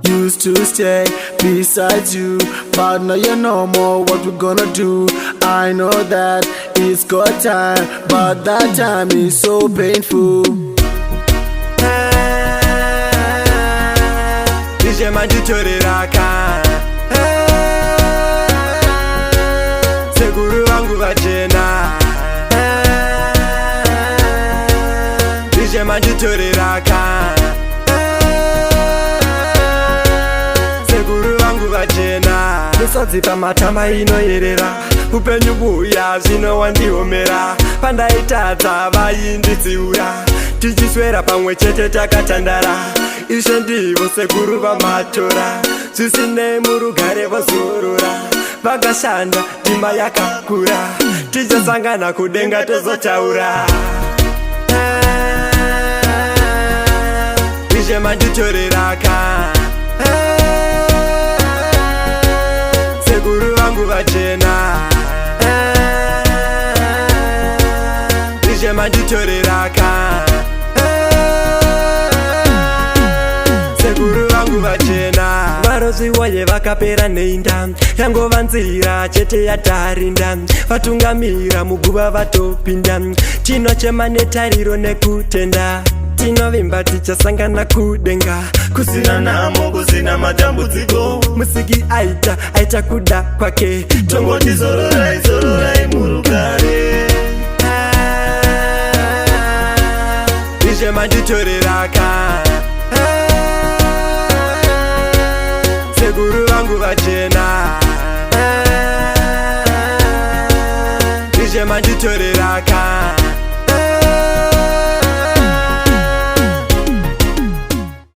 Used to stay beside you, but now you know more what we're gonna do. I know that it's got time, but that time is so painful. DJ manditoreraka sekuru vangu vachena DJ manditoreraka sekuru vangu vachena ndisadzipa matama inoyerera upenyu buya zvino wandiomera pandaitadza vaindidziura tichiswera pamwe chete takatandara ishe ndivo sekuru vamatora zvisinei murugare vozorora vakashanda ndima yakakura tichasangana kudenga tozotaura ishe manditoreraka sekuru vangu vachena ishe manditoreraka sekuru vangu vachena varozviwoye vakapera neinda yangova nzira chete yatarinda vatungamira muguva vatopinda tinochema netariro nekutenda tinovimba tichasangana kudenga kusina namo kusina matambudziko musiki aita kuda kwake tongotizororai zororai murugare ishe manditoreraka sekuru vangu vachena ishe manditoreraka